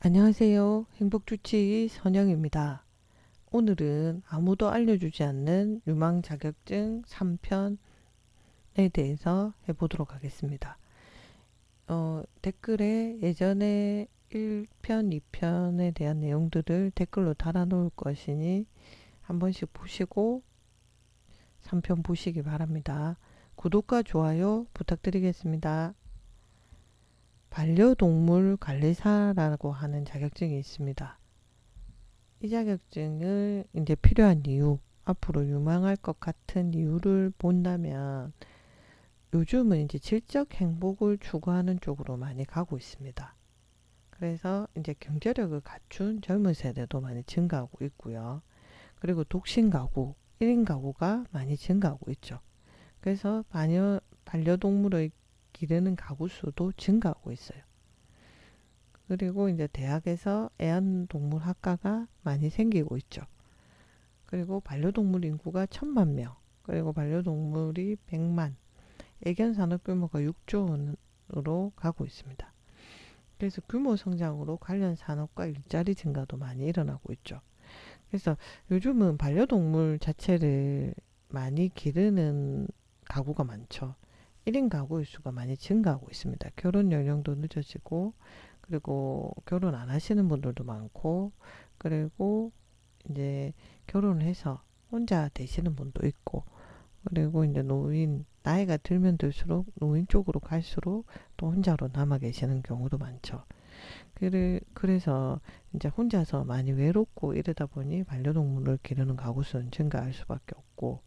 안녕하세요. 행복주치의 선영입니다. 오늘은 아무도 알려주지 않는 유망 자격증 3편에 대해서 해보도록 하겠습니다. 댓글에 예전에 1편, 2편에 대한 내용들을 댓글로 달아놓을 것이니 한 번씩 보시고 3편 보시기 바랍니다. 구독과 좋아요 부탁드리겠습니다. 반려동물 관리사라고 하는 자격증이 있습니다. 이 자격증을 이제 필요한 이유, 앞으로 유망할 것 같은 이유를 본다면 요즘은 이제 질적 행복을 추구하는 쪽으로 많이 가고 있습니다. 그래서 이제 경제력을 갖춘 젊은 세대도 많이 증가하고 있고요. 그리고 독신 가구, 1인 가구가 많이 증가하고 있죠. 그래서 반려동물을 기르는 가구 수도 증가하고 있어요. 그리고 이제 대학에서 애완동물 학과가 많이 생기고 있죠. 그리고 반려동물 인구가 1000만 명, 그리고 반려동물이 100만, 애견 산업 규모가 6조 원으로 가고 있습니다. 그래서 규모 성장으로 관련 산업과 일자리 증가도 많이 일어나고 있죠. 그래서 요즘은 반려동물 자체를 많이 기르는 가구가 많죠. 1인 가구의 수가 많이 증가하고 있습니다. 결혼 연령도 늦어지고, 그리고 결혼 안 하시는 분들도 많고, 그리고 이제 결혼을 해서 혼자 되시는 분도 있고, 그리고 이제 나이가 들면 들수록 노인 쪽으로 갈수록 또 혼자로 남아 계시는 경우도 많죠. 그래서 이제 혼자서 많이 외롭고 이러다 보니 반려동물을 기르는 가구 수는 증가할 수밖에 없고,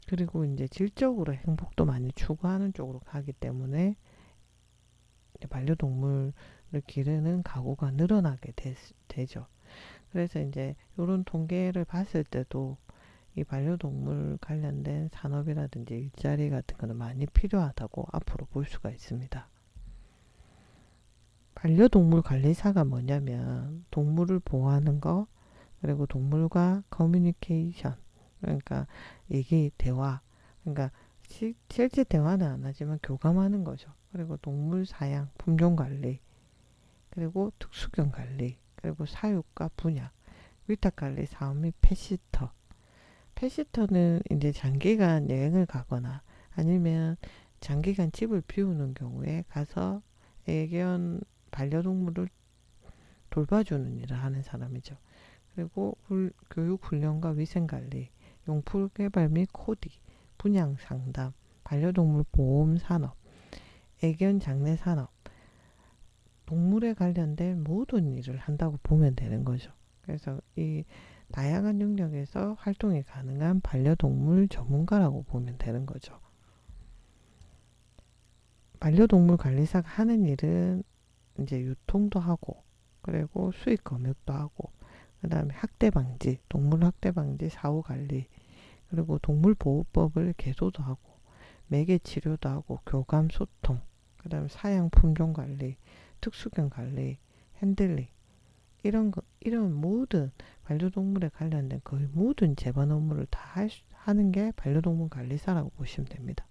그리고 이제 질적으로 행복도 많이 추구하는 쪽으로 가기 때문에 반려동물을 기르는 가구가 늘어나게 되죠. 그래서 이제 이런 통계를 봤을 때도 이 반려동물 관련된 산업이라든지 일자리 같은 거는 많이 필요하다고 앞으로 볼 수가 있습니다. 반려동물 관리사가 뭐냐면 동물을 보호하는 거, 그리고 동물과 커뮤니케이션, 그러니까 얘기, 대화, 그러니까 실제 대화는 안 하지만 교감하는 거죠. 그리고 동물 사양, 품종 관리, 그리고 특수견 관리, 그리고 사육과 분양, 위탁 관리 사업 및 펫시터. 펫시터는 이제 장기간 여행을 가거나 아니면 장기간 집을 비우는 경우에 가서 애견 반려동물을 돌봐주는 일을 하는 사람이죠. 그리고 교육 훈련과 위생 관리, 용품 개발 및 코디, 분양 상담, 반려동물 보험 산업, 애견 장례 산업, 동물에 관련된 모든 일을 한다고 보면 되는 거죠. 그래서 이 다양한 영역에서 활동이 가능한 반려동물 전문가라고 보면 되는 거죠. 반려동물 관리사가 하는 일은 이제 유통도 하고, 그리고 수익 검역도 하고, 그 다음에 학대 방지, 동물 학대 방지 사후 관리, 그리고 동물 보호법을 개도도 하고, 매개 치료도 하고, 교감 소통, 그 다음에 사양 품종 관리, 특수견 관리, 핸들링, 이런 모든 반려동물에 관련된 거의 모든 재반 업무를 다 하는 게 반려동물 관리사라고 보시면 됩니다.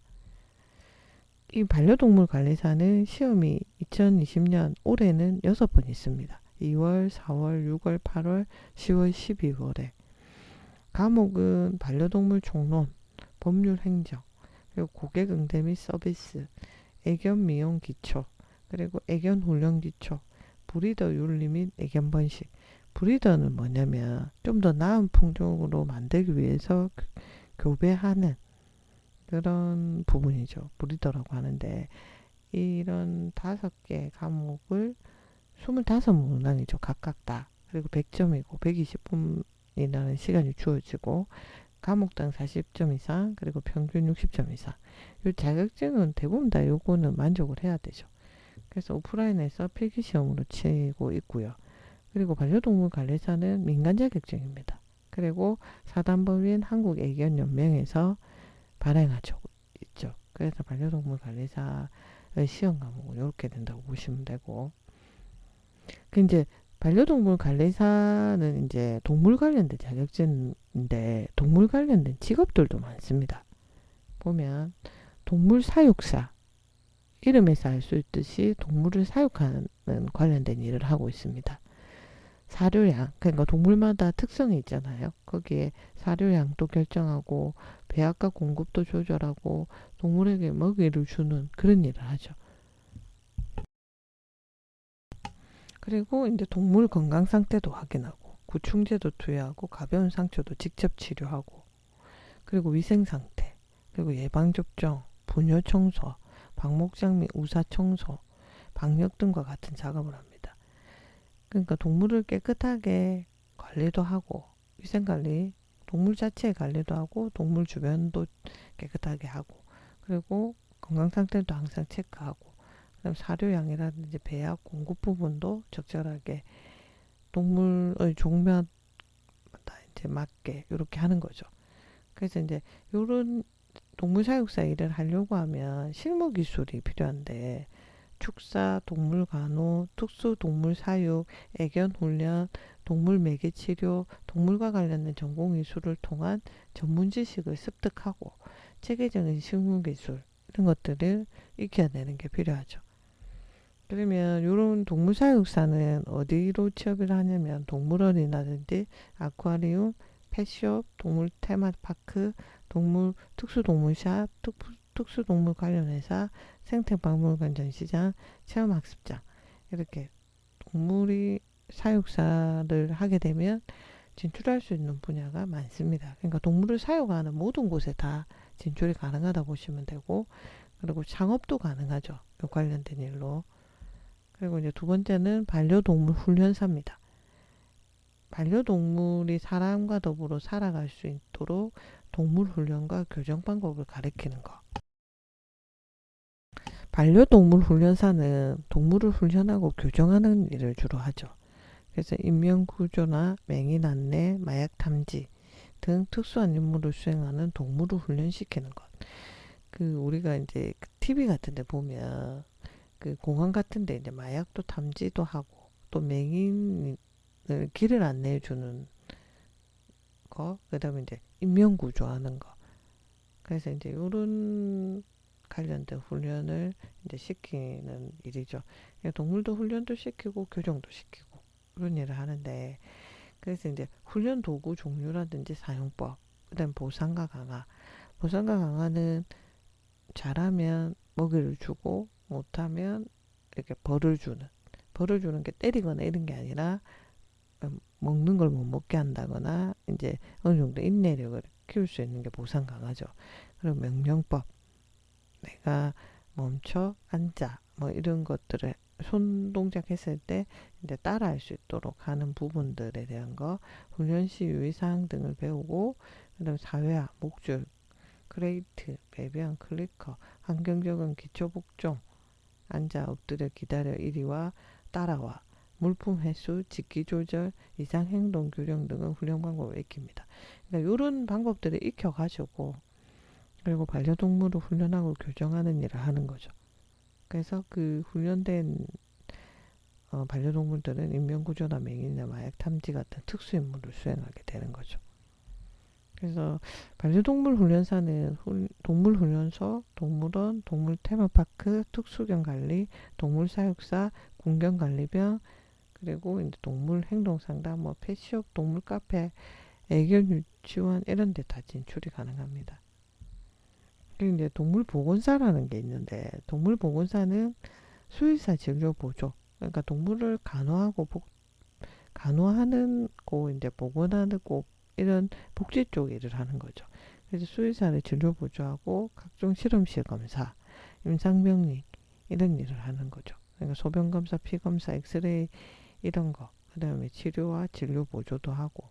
이 반려동물 관리사는 시험이 2020년 올해는 6번 있습니다. 2월, 4월, 6월, 8월, 10월, 12월에. 과목은 반려동물 총론, 법률 행정, 그리고 고객 응대 및 서비스, 애견 미용 기초, 그리고 애견 훈련 기초, 브리더 윤리 및 애견 번식. 브리더는 뭐냐면 좀 더 나은 품종으로 만들기 위해서 교배하는 그런 부분이죠. 브리더라고 하는데, 이런 5개 과목을 25문항이죠. 각각 다. 그리고 100점이고 120분이라는 시간이 주어지고 과목당 40점 이상, 그리고 평균 60점 이상. 이 자격증은 대부분 다 요거는 만족을 해야 되죠. 그래서 오프라인에서 필기시험으로 치고 있고요. 그리고 반려동물 관리사는 민간 자격증입니다. 그리고 사단법인 한국애견연맹에서 발행하죠. 있죠. 그래서 반려동물 관리사의 시험 과목은 이렇게 된다고 보시면 되고, 그 이제 반려동물 관리사는 이제 동물 관련된 자격증인데 동물 관련된 직업들도 많습니다. 보면 동물 사육사, 이름에서 알 수 있듯이 동물을 사육하는 관련된 일을 하고 있습니다. 사료양, 그러니까 동물마다 특성이 있잖아요. 거기에 사료양도 결정하고 배합과 공급도 조절하고 동물에게 먹이를 주는 그런 일을 하죠. 그리고 이제 동물 건강 상태도 확인하고 구충제도 투여하고 가벼운 상처도 직접 치료하고 그리고 위생 상태 그리고 예방 접종, 분뇨 청소, 방목장 및 우사 청소, 방역 등과 같은 작업을 합니다. 그러니까 동물을 깨끗하게 관리도 하고 위생 관리, 동물 자체의 관리도 하고 동물 주변도 깨끗하게 하고 그리고 건강 상태도 항상 체크하고 그다음 사료양이라든지 배합 공급 부분도 적절하게 동물의 종마다 이제 맞게 이렇게 하는 거죠. 그래서 이제 요런 동물 사육사 일을 하려고 하면 실무 기술이 필요한데 축사, 동물 간호, 특수 동물 사육, 애견 훈련, 동물 매개 치료, 동물과 관련된 전공 기술을 통한 전문 지식을 습득하고 체계적인 실무 기술 이런 것들을 익혀내는 게 필요하죠. 그러면 이런 동물 사육사는 어디로 취업을 하냐면 동물원이라든지 아쿠아리움, 펫숍, 동물 테마파크, 동물 특수동물샵, 특수동물 관련 회사, 생태박물관 전시장, 체험학습장 이렇게 동물이 사육사를 하게 되면 진출할 수 있는 분야가 많습니다. 그러니까 동물을 사육하는 모든 곳에 다 진출이 가능하다 보시면 되고 그리고 창업도 가능하죠. 관련된 일로. 그리고 이제 두 번째는 반려동물 훈련사입니다. 반려동물이 사람과 더불어 살아갈 수 있도록 동물 훈련과 교정 방법을 가르치는 것. 반려동물 훈련사는 동물을 훈련하고 교정하는 일을 주로 하죠. 그래서 인명구조나 맹인 안내, 마약 탐지 등 특수한 임무를 수행하는 동물을 훈련시키는 것. 그 우리가 이제 TV 같은 데 보면 그 공항 같은데 이제 마약도 탐지도 하고 또 맹인을 길을 안내해 주는 거, 그다음에 이제 인명 구조하는 거. 그래서 이제 이런 관련된 훈련을 이제 시키는 일이죠. 동물도 훈련도 시키고 교정도 시키고 그런 일을 하는데 그래서 이제 훈련 도구 종류라든지 사용법, 그다음 보상과 강화. 보상과 강화는 잘하면 먹이를 주고 못하면 이렇게 벌을 주는 게 때리거나 이런 게 아니라 먹는 걸 못 먹게 한다거나 이제 어느 정도 인내력을 키울 수 있는 게 보상 강화죠. 그리고 명령법, 내가 멈춰 앉아 뭐 이런 것들을 손 동작 했을 때 이제 따라할 수 있도록 하는 부분들에 대한 거, 훈련 시 유의사항 등을 배우고 그다음 사회화, 목줄, 크레이트, 배변, 클리커, 환경적인 기초 복종, 앉아 엎드려 기다려 이리와 따라와 물품 회수, 직기 조절, 이상 행동 교정 등의 훈련 방법을 익힙니다. 그러니까 이런 방법들을 익혀가지고 그리고 반려동물을 훈련하고 교정하는 일을 하는 거죠. 그래서 그 훈련된 반려동물들은 인명구조나 맹인이나 마약 탐지 같은 특수 임무를 수행하게 되는 거죠. 그래서 반려동물 훈련사는 동물훈련소, 동물원, 동물 테마파크, 특수견관리, 동물사육사, 공견관리병, 그리고 이제 동물 행동상담, 뭐 펫숍, 동물 카페, 애견 유치원 이런 데 다 진출이 가능합니다. 그리고 이제 동물보건사라는 게 있는데 동물보건사는 수의사 진료 보조, 그러니까 동물을 간호하는 고 이제 보건하는 고 이런 복지 쪽 일을 하는 거죠. 그래서 수의사를 진료 보조하고 각종 실험실 검사, 임상병리 이런 일을 하는 거죠. 그러니까 소변 검사, 피 검사, 엑스레이 이런 거, 그다음에 치료와 진료 보조도 하고,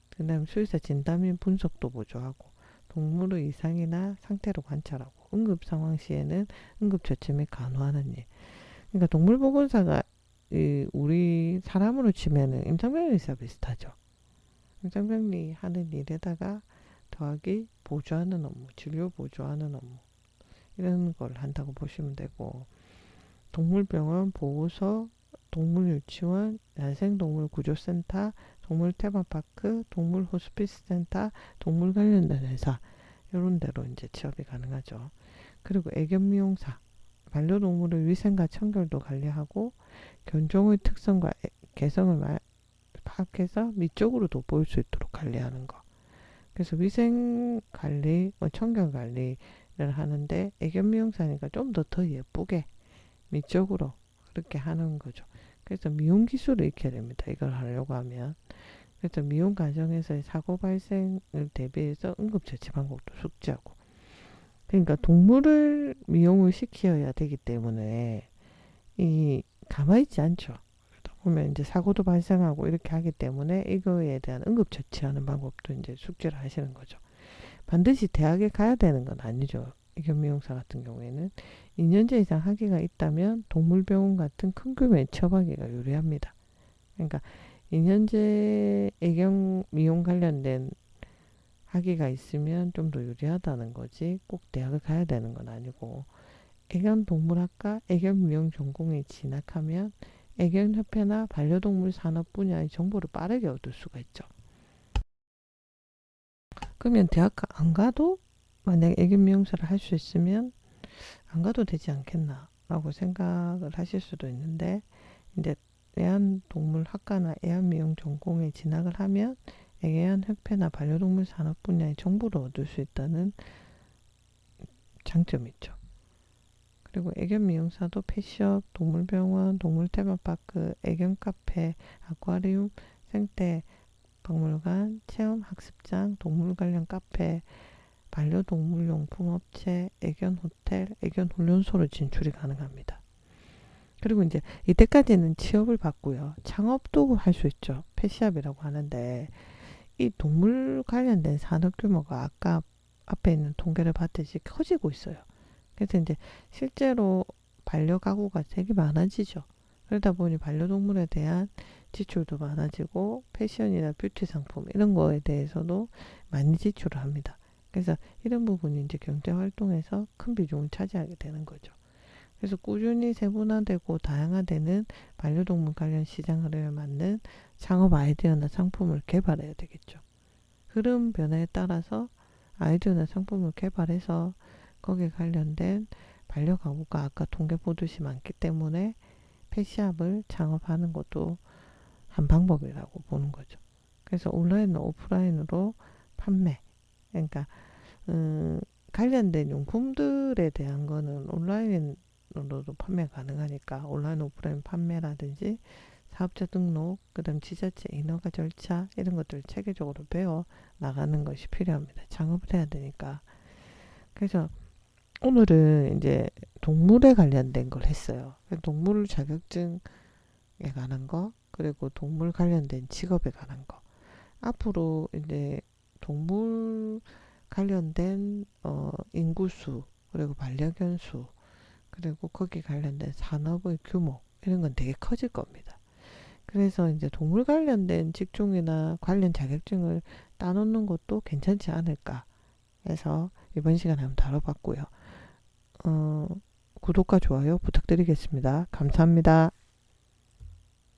그다음 수의사 진단및 분석도 보조하고, 동물의 이상이나 상태를 관찰하고, 응급 상황 시에는 응급 처치 및 간호하는 일. 그러니까 동물보건사가 우리 사람으로 치면은 임상병리사 비슷하죠. 임상병리 하는 일에다가 더하기 보조하는 업무, 진료 보조하는 업무 이런 걸 한다고 보시면 되고 동물병원, 보호소, 동물유치원, 야생동물구조센터, 동물테마파크, 동물호스피스센터, 동물 관련된 회사 이런 데로 이제 취업이 가능하죠. 그리고 애견미용사, 반려동물의 위생과 청결도 관리하고 견종의 특성과 개성을 합해서 밑쪽으로도 보일 수 있도록 관리하는 거. 그래서 위생 관리, 청결 관리를 하는데 애견 미용사니까 좀 더 예쁘게 밑쪽으로 그렇게 하는 거죠. 그래서 미용 기술을 익혀야 됩니다. 이걸 하려고 하면. 그래서 미용 과정에서의 사고 발생을 대비해서 응급처치 방법도 숙지하고. 그러니까 동물을 미용을 시켜야 되기 때문에 이 가만히 있지 않죠. 그러다 보면 이제 사고도 발생하고 이렇게 하기 때문에 이거에 대한 응급처치하는 방법도 이제 숙지를 하시는 거죠. 반드시 대학에 가야 되는 건 아니죠. 애견 미용사 같은 경우에는 2년제 이상 학위가 있다면 동물병원 같은 큰 규모의 처방하기가 유리합니다. 그러니까 2년제 애견 미용 관련된 학위가 있으면 좀 더 유리하다는 거지 꼭 대학을 가야 되는 건 아니고 애견동물학과 애견미용 전공에 진학하면 애견협회나 반려동물 산업 분야의 정보를 빠르게 얻을 수가 있죠. 그러면 대학 안 가도 만약에 애견미용사를 할 수 있으면 안 가도 되지 않겠나 라고 생각을 하실 수도 있는데 이제 애완동물학과나 애완미용 전공에 진학을 하면 애완협회나 반려동물 산업 분야의 정보를 얻을 수 있다는 장점이 있죠. 그리고 애견 미용사도 펫숍, 동물병원, 동물테마파크, 애견 카페, 아쿠아리움, 생태 박물관, 체험 학습장, 동물 관련 카페, 반려동물 용품 업체, 애견 호텔, 애견 훈련소로 진출이 가능합니다. 그리고 이제 이때까지는 취업을 받고요. 창업도 할 수 있죠. 펫샵이라고 하는데 이 동물 관련된 산업 규모가 아까 앞에 있는 통계를 봤듯이 커지고 있어요. 그래서 이제 실제로 반려 가구가 되게 많아지죠. 그러다 보니 반려동물에 대한 지출도 많아지고 패션이나 뷰티 상품 이런 거에 대해서도 많이 지출을 합니다. 그래서 이런 부분이 이제 경제 활동에서 큰 비중을 차지하게 되는 거죠. 그래서 꾸준히 세분화되고 다양화되는 반려동물 관련 시장 흐름에 맞는 창업 아이디어나 상품을 개발해야 되겠죠. 흐름 변화에 따라서 아이디어나 상품을 개발해서 거기에 관련된 반려가구가 아까 통계 보듯이 많기 때문에 펫샵을 창업하는 것도 한 방법이라고 보는 거죠. 그래서 온라인과 오프라인으로 판매, 그러니까 관련된 용품들에 대한 거는 온라인으로도 판매 가능하니까 온라인 오프라인 판매라든지 사업자 등록, 그 다음 지자체 인허가 절차 이런 것들을 체계적으로 배워 나가는 것이 필요합니다. 창업을 해야 되니까. 그래서 오늘은 이제 동물에 관련된 걸 했어요. 동물 자격증에 관한 거, 그리고 동물 관련된 직업에 관한 거. 앞으로 이제 동물 관련된 인구수, 그리고 반려견 수, 그리고 거기 관련된 산업의 규모 이런 건 되게 커질 겁니다. 그래서 이제 동물 관련된 직종이나 관련 자격증을 따놓는 것도 괜찮지 않을까 해서 이번 시간에 한번 다뤄봤고요. 구독과 좋아요 부탁드리겠습니다. 감사합니다.